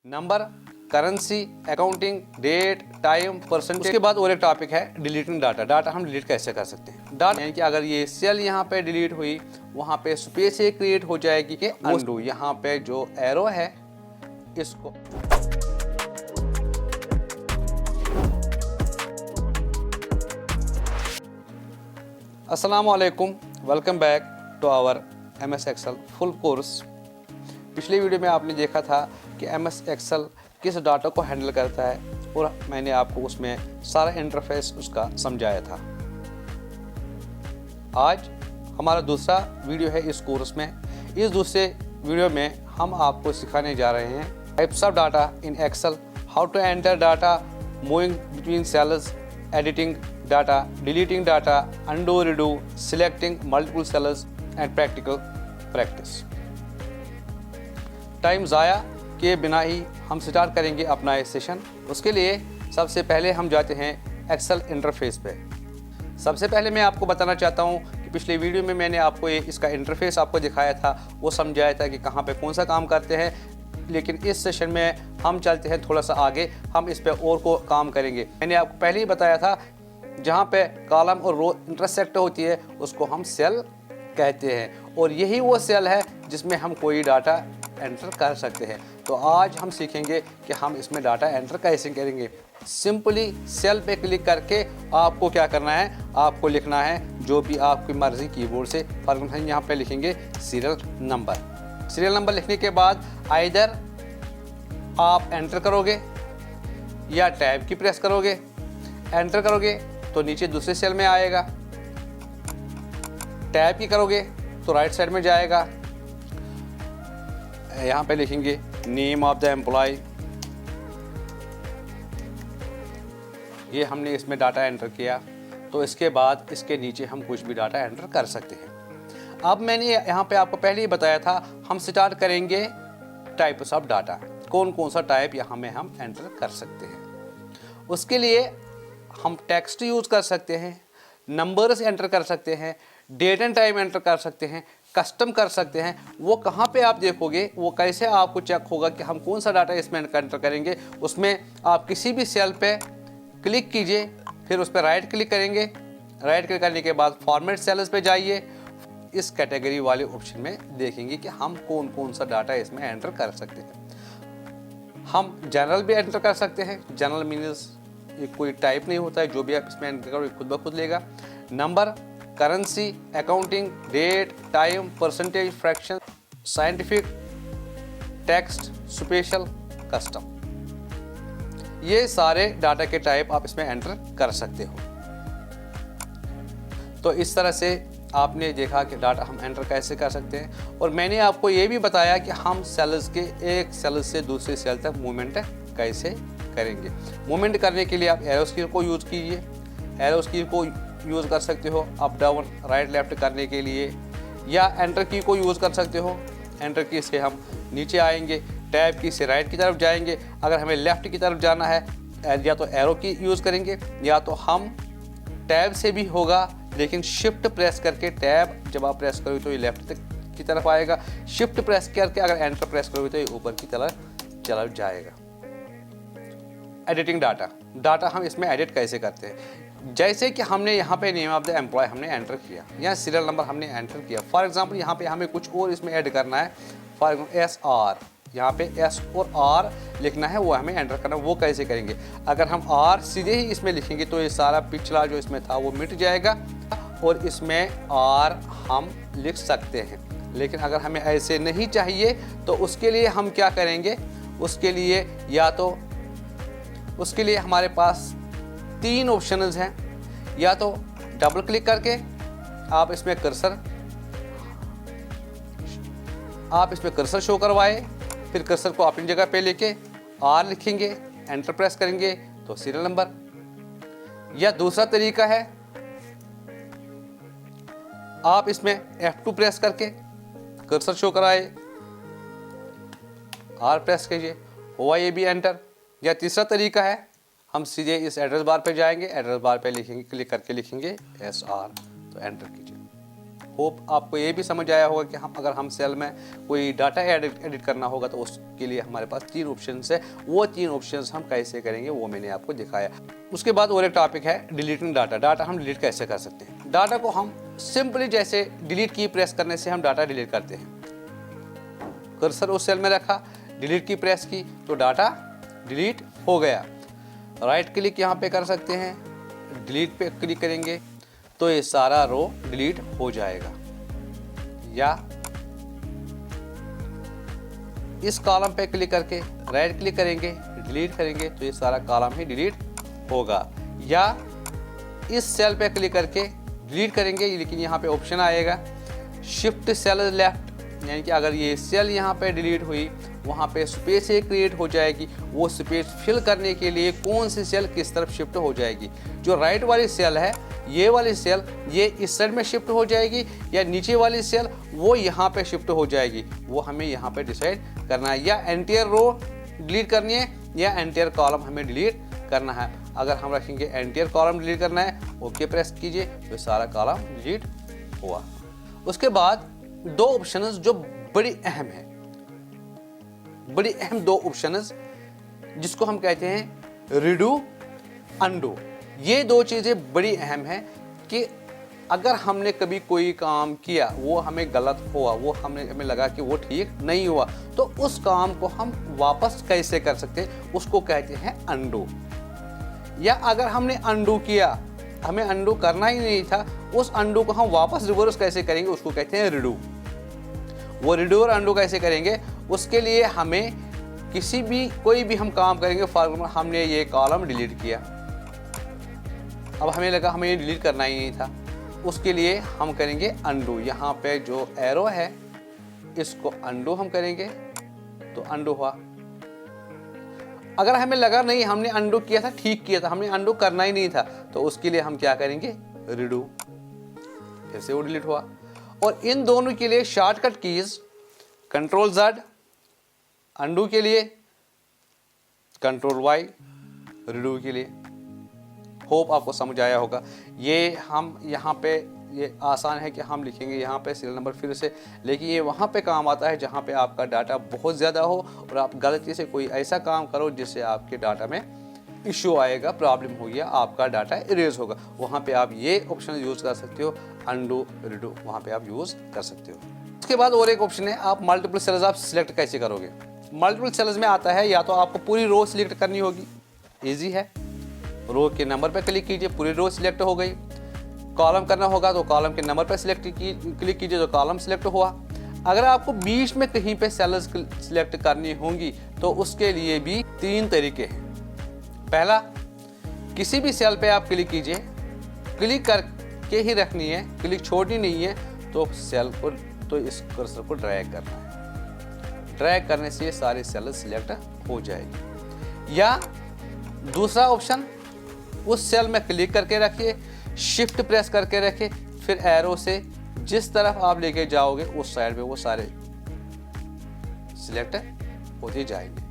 Number, currency, accounting, date, time, percent. उसके बाद और एक टॉपिक है डिलीटिंग डाटा। डाटा हम डिलीट कैसे कर सकते हैं। डाटा यानी कि अगर ये सेल यहाँ पे डिलीट हुई, वहाँ पे स्पेस एक क्रिएट हो जाएगी कि अनडू। यहाँ पे जो एरो है इसको अस्सलाम वालेकुम, welcome back to our MS Excel full course. पिछले वीडियो में आपने देखा था कि MS एक्सेल किस डाटा को हैंडल करता है और मैंने आपको उसमें सारा इंटरफेस उसका समझाया था। आज हमारा दूसरा वीडियो है इस कोर्स में। इस दूसरे वीडियो में हम आपको सिखाने जा रहे हैं types of data in Excel, how to enter data, moving between cells, editing data, deleting data, undo, redo, selecting multiple cells and practical practice। Time ज़ाया किए बिना ही हम स्टार्ट करेंगे अपना ये सेशन। उसके लिए सबसे पहले हम जाते हैं एक्सेल इंटरफेस पे। सबसे पहले मैं आपको बताना चाहता हूँ कि पिछले वीडियो में मैंने आपको इसका इंटरफेस आपको दिखाया था, वो समझाया था कि कहाँ पे कौन सा काम करते हैं। लेकिन इस सेशन में हम चलते हैं थोड़ा सा आगे, हम इस पे और को काम करेंगे। मैंने आपको पहले ही बताया था जहाँ पे कॉलम और रो इंटरसेक्ट होती है उसको हम सेल कहते हैं, और यही वो सेल है जिसमें हम कोई डाटा एंटर कर सकते हैं। तो आज हम सीखेंगे कि हम इसमें डाटा एंटर कैसे करेंगे। सिंपली सेल पे क्लिक करके आपको क्या करना है, आपको लिखना है जो भी आपकी मर्ज़ी कीबोर्ड से। फॉर एग्जाम्पल हम यहाँ पे लिखेंगे सीरियल नंबर। सीरियल नंबर लिखने के बाद आइदर आप एंटर करोगे या टैब की प्रेस करोगे। एंटर करोगे तो नीचे दूसरे सेल में आएगा, टैब की करोगे तो राइट साइड में जाएगा। यहाँ पे लिखेंगे नेम ऑफ द एम्प्लॉय। ये हमने इसमें डाटा एंटर किया, तो इसके बाद इसके नीचे हम कुछ भी डाटा एंटर कर सकते हैं। अब मैंने यहाँ पे आपको पहले ही बताया था हम स्टार्ट करेंगे टाइप्स ऑफ डाटा, कौन कौन सा टाइप यहाँ में हम एंटर कर सकते हैं। उसके लिए हम टेक्स्ट यूज़ कर सकते हैं, नंबर्स एंटर कर सकते हैं, डेट एंड टाइम एंटर कर सकते हैं, कस्टम कर सकते हैं। वो कहाँ पे आप देखोगे, वो कैसे आपको चेक होगा कि हम कौन सा डाटा इसमें एंटर करेंगे। उसमें आप किसी भी सेल पे क्लिक कीजिए, फिर उस पर राइट क्लिक करेंगे। राइट क्लिक करने के बाद फॉर्मेट सेल्स पे जाइए। इस कैटेगरी वाले ऑप्शन में देखेंगे कि हम कौन कौन सा डाटा इसमें एंटर कर सकते हैं। हम जनरल भी एंटर कर सकते हैं। जनरल मीन्स ये कोई टाइप नहीं होता है, जो भी आप इसमें एंटर करो खुद ब खुद लेगा। Number, currency, accounting, date, time, percentage, fraction, scientific, text, special, custom, ये सारे डाटा के टाइप आप इसमें एंटर कर सकते हो। तो इस तरह से आपने देखा कि डाटा हम एंटर कैसे कर सकते हैं। और मैंने आपको ये भी बताया कि हम सेल्स के एक सेल से दूसरे सेल तक मूवमेंट कैसे करेंगे। मूवमेंट करने के लिए आप एरोस की को यूज़ कीजिए। एरोस की को यूज़ कर सकते हो अप डाउन राइट लेफ्ट करने के लिए, या एंटर की को यूज़ कर सकते हो। एंटर की से हम नीचे आएंगे, टैब की से राइट की तरफ जाएंगे। अगर हमें लेफ़्ट की तरफ जाना है या तो एरो की यूज़ करेंगे, या तो हम टैब से भी होगा, लेकिन शिफ्ट प्रेस करके टैब जब आप प्रेस करोगे तो ये लेफ्ट की तरफ आएगा। शिफ्ट प्रेस करके अगर एंटर प्रेस करोगे तो ये ऊपर की तरफ चला जाएगा। एडिटिंग डाटा, डाटा हम इसमें एडिट कैसे करते हैं। जैसे कि हमने यहाँ पे नेम ऑफ द एम्प्लॉय हमने एंटर किया, या सीरियल नंबर हमने एंटर किया। फॉर एग्जांपल यहाँ पे हमें कुछ और इसमें ऐड करना है। फॉर एग्जांपल SR, यहाँ पे S और R लिखना है, वो हमें एंटर करना है। वो कैसे करेंगे, अगर हम R सीधे ही इसमें लिखेंगे तो ये सारा पिछला जो इसमें था वो मिट जाएगा, और इसमें R हम लिख सकते हैं। लेकिन अगर हमें ऐसे नहीं चाहिए तो उसके लिए हम क्या करेंगे, उसके लिए या तो उसके लिए हमारे पास 3 ऑप्शंस हैं। या तो डबल क्लिक करके आप इसमें कर्सर शो करवाए, फिर कर्सर को अपनी जगह पे लेके R लिखेंगे, एंटर प्रेस करेंगे तो सीरियल नंबर। या दूसरा तरीका है, आप इसमें F2 प्रेस करके कर्सर शो कराए, R प्रेस कीजिए, हुआ ये भी एंटर। या तीसरा तरीका है, हम सीधे इस एड्रेस बार पे जाएंगे, एड्रेस बार पे लिखेंगे, क्लिक करके लिखेंगे SR तो एंटर कीजिए, होप आपको ये भी समझ आया होगा कि अगर हम सेल में कोई डाटा एडिट करना होगा तो उसके लिए हमारे पास 3 ऑप्शंस है। वो 3 ऑप्शंस हम कैसे करेंगे वो मैंने आपको दिखाया। उसके बाद और एक टॉपिक है डिलीटिंग डाटा। डाटा हम डिलीट कैसे कर सकते हैं। डाटा को हम सिंपली जैसे डिलीट की प्रेस करने से हम डाटा डिलीट करते हैं। कर्सर उस सेल में रखा, डिलीट की प्रेस की तो डाटा डिलीट हो गया। राइट क्लिक यहाँ पे कर सकते हैं, डिलीट पे क्लिक करेंगे तो ये सारा रो डिलीट हो जाएगा। या इस कॉलम पे क्लिक करके राइट क्लिक करेंगे, डिलीट करेंगे तो ये सारा कॉलम ही डिलीट होगा। या इस सेल पे क्लिक करके डिलीट करेंगे, लेकिन यहाँ पे ऑप्शन आएगा शिफ्ट सेल लेफ्ट, यानी कि अगर ये सेल यहाँ पे डिलीट हुई वहाँ पे स्पेस एक क्रिएट हो जाएगी। वो स्पेस फिल करने के लिए कौन सी सेल किस तरफ शिफ्ट हो जाएगी। जो राइट वाली सेल है ये वाली सेल ये इस साइड में शिफ्ट हो जाएगी या नीचे वाली सेल वो यहाँ पे शिफ्ट हो जाएगी, वो हमें यहाँ पे डिसाइड करना है। या एंटायर रो डिलीट करनी है या एंटायर कॉलम हमें डिलीट करना है। अगर हम रखेंगे एंटायर कॉलम डिलीट करना है, ओके प्रेस कीजिए तो सारा कॉलम डिलीट हुआ। उसके बाद 2 ऑप्शंस जो बड़ी अहम है, बड़ी अहम 2 ऑप्शंस जिसको हम कहते हैं रीडू, अनडू। ये 2 चीज़ें बड़ी अहम हैं कि अगर हमने कभी कोई काम किया वो हमें गलत हुआ, वो हमें लगा कि वो ठीक नहीं हुआ, तो उस काम को हम वापस कैसे कर सकते हैं, उसको कहते हैं अनडू। या अगर हमने अनडू किया, हमें अनडू करना ही नहीं था, उस अनडू को हम वापस रिवर्स कैसे करेंगे, उसको कहते हैं रीडू। वो रीडू और अनडू कैसे करेंगे, उसके लिए हमें कोई भी हम काम करेंगे। फॉर एग्जाम्पल हमने ये कॉलम डिलीट किया, अब हमें लगा हमें ये डिलीट करना ही नहीं था, उसके लिए हम करेंगे अनडू। यहाँ पे जो एरो है इसको अनडू हम करेंगे तो अनडू हुआ। अगर हमें लगा नहीं हमने अनडू किया था, ठीक किया था, हमने अनडू करना ही नहीं था, तो उसके लिए हम क्या करेंगे रीडू, फिर से वो डिलीट हुआ। और इन दोनों के लिए शॉर्टकट कीज Ctrl+Z अनडू के लिए, Ctrl+Y रीडू के लिए। होप आपको समझ आया होगा। ये हम यहाँ पे ये आसान है कि हम लिखेंगे यहाँ पे सीरियल नंबर फिर से, लेकिन ये वहाँ पे काम आता है जहाँ पे आपका डाटा बहुत ज़्यादा हो और आप गलती से कोई ऐसा काम करो जिससे आपके डाटा में इशू आएगा, प्रॉब्लम होगी, आपका डाटा इरेज होगा। वहाँ पे आप ये ऑप्शन यूज़ कर सकते हो, अनडू रीडू, वहाँ पे आप यूज़ कर सकते हो। उसके बाद और एक ऑप्शन है, आप मल्टीपल सेल्स आप सिलेक्ट कैसे करोगे। मल्टीपल सेल्स में आता है या तो आपको पूरी रो सिलेक्ट करनी होगी, ईजी है, रो के नंबर पर क्लिक कीजिए, पूरी रो सिलेक्ट हो गई। कॉलम करना होगा तो कॉलम के नंबर पर क्लिक कीजिए तो कॉलम सिलेक्ट हुआ। अगर आपको बीच में कहीं पे सेल्स सिलेक्ट करनी होंगी तो उसके लिए भी 3 तरीके हैं। पहला, किसी भी सेल पे आप क्लिक कीजिए, क्लिक करके ही रखनी है, क्लिक छोड़नी नहीं है, तो सेल को तो इस कर्सर को ड्रैग करना है। ड्रैग करने से सारी सेल सिलेक्ट हो जाएगी। या दूसरा ऑप्शन, उस सेल में क्लिक करके रखिए, शिफ्ट प्रेस करके रखें, फिर एरो से जिस तरफ आप लेके जाओगे उस साइड पे वो सारे सिलेक्ट होते जाएंगे।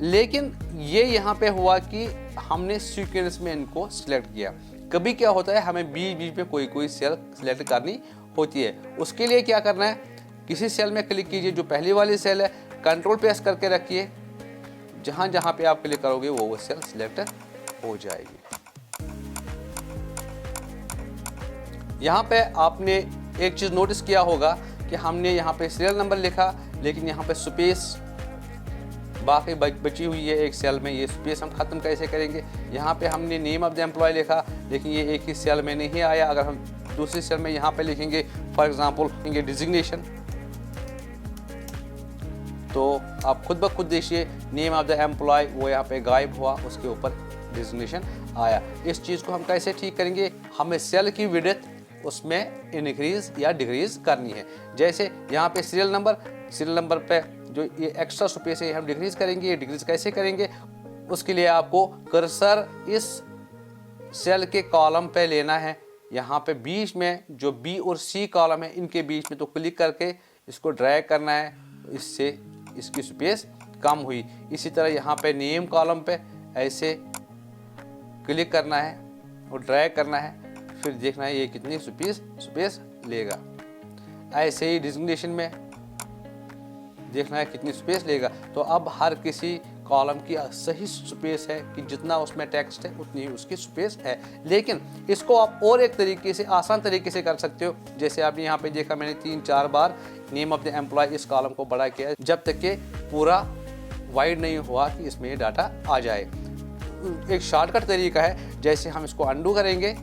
लेकिन ये यहाँ पे हुआ कि हमने सीक्वेंस में इनको सिलेक्ट किया। कभी क्या होता है हमें बीच बीच में कोई सेल सिलेक्ट करनी होती है, उसके लिए क्या करना है, किसी सेल में क्लिक कीजिए, जो पहली वाली सेल है कंट्रोल प्रेस करके रखिए, जहाँ जहाँ पे आप क्लिक करोगे वो सेल सिलेक्ट हो जाएगी। यहाँ पे आपने एक चीज़ नोटिस किया होगा कि हमने यहाँ पे सीरियल नंबर लिखा, लेकिन यहाँ पे स्पेस बाकी बची हुई है एक सेल में, ये स्पेस हम ख़त्म कैसे करेंगे। यहाँ पे हमने नेम ऑफ द एम्प्लॉय लिखा, लेकिन ये एक ही सेल में नहीं आया। अगर हम दूसरी सेल में यहाँ पे लिखेंगे, फॉर एग्जांपल लिखेंगे डिजिग्नेशन, तो आप खुद ब खुद देखिए नेम ऑफ द एम्प्लॉय वो यहाँ पे गायब हुआ, उसके ऊपर डिजिग्नेशन आया। इस चीज़ को हम कैसे ठीक करेंगे, हमें सेल की विड्थ उसमें इंक्रीज या डिक्रीज करनी है। जैसे यहाँ पे सीरियल नंबर पे जो ये एक्स्ट्रा स्पेस है हम डिक्रीज करेंगे, ये डिक्रीज कैसे करेंगे, उसके लिए आपको कर्सर इस सेल के कॉलम पे लेना है। यहाँ पे बीच में जो बी और सी कॉलम है इनके बीच में तो क्लिक करके इसको ड्रैग करना है, इससे इसकी स्पेस कम हुई। इसी तरह यहाँ पे नेम कॉलम पे ऐसे क्लिक करना है और ड्रैग करना है, फिर देखना है ये कितनी स्पेस लेगा। ऐसे ही डिजिग्नेशन में देखना है कितनी स्पेस लेगा। तो अब हर किसी कॉलम की सही स्पेस है कि जितना उसमें टेक्स्ट है उतनी ही उसकी स्पेस है। लेकिन इसको आप और एक तरीके से, आसान तरीके से कर सकते हो। जैसे आपने यहाँ पे देखा, मैंने 3-4 बार नेम ऑफ द एम्प्लॉय इस कॉलम को बड़ा किया जब तक कि पूरा वाइड नहीं हुआ कि इसमें ये डाटा आ जाए। एक शॉर्टकट तरीका है, जैसे हम इसको अंडू करेंगे,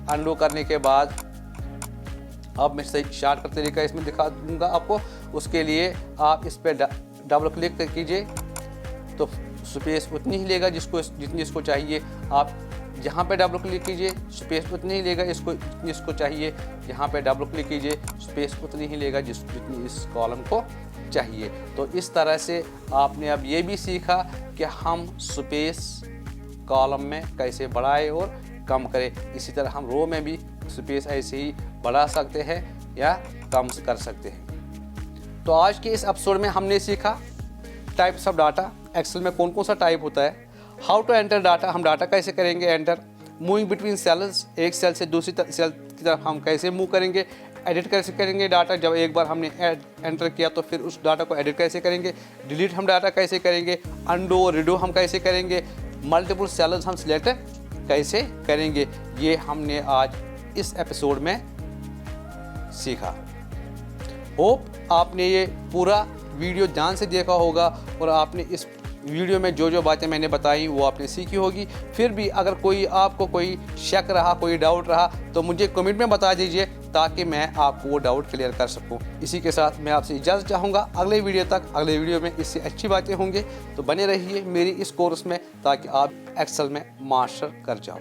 अंडू करने के बाद अब मैं सही शॉर्टकट तरीका इसमें दिखा दूंगा आपको। उसके लिए आप इस पर डबल क्लिक कीजिए तो स्पेस उतनी ही लेगा जितनी इसको चाहिए। आप यहाँ पे डबल क्लिक कीजिए, स्पेस उतनी ही लेगा जितनी इसको चाहिए। यहाँ पे डबल क्लिक कीजिए, स्पेस उतनी ही लेगा जितनी इस कॉलम को चाहिए। तो इस तरह से आपने अब ये भी सीखा कि हम स्पेस कॉलम में कैसे बढ़ाएं और कम करें। इसी तरह हम रो में भी स्पेस ऐसे ही बढ़ा सकते हैं या कम कर सकते हैं। तो आज के इस एपिसोड में हमने सीखा टाइप्स ऑफ डाटा, एक्सेल में कौन कौन सा टाइप होता है, हाउ टू एंटर डाटा, हम डाटा कैसे करेंगे एंटर, मूविंग बिटवीन सेल्स, एक सेल से दूसरी सेल की तरफ हम कैसे मूव करेंगे, एडिट कैसे करेंगे डाटा, जब एक बार हमने एंटर किया तो फिर उस डाटा को एडिट कैसे करेंगे, डिलीट हम डाटा कैसे करेंगे, अंडू और रिडू हम कैसे करेंगे, मल्टीपल सेल्स हम सिलेक्ट कैसे करेंगे। ये हमने आज इस एपिसोड में सीखा। होप आपने ये पूरा वीडियो ध्यान से देखा होगा और आपने इस वीडियो में जो जो बातें मैंने बताई वो आपने सीखी होगी। फिर भी अगर आपको कोई शक रहा, कोई डाउट रहा तो मुझे कमेंट में बता दीजिए ताकि मैं आपको वो डाउट क्लियर कर सकूं। इसी के साथ मैं आपसे इजाज़त चाहूँगा। अगले वीडियो में इससे अच्छी बातें होंगे। तो बने रहिए मेरी इस कोर्स में ताकि आप एक्सेल में मास्टर कर जाओ।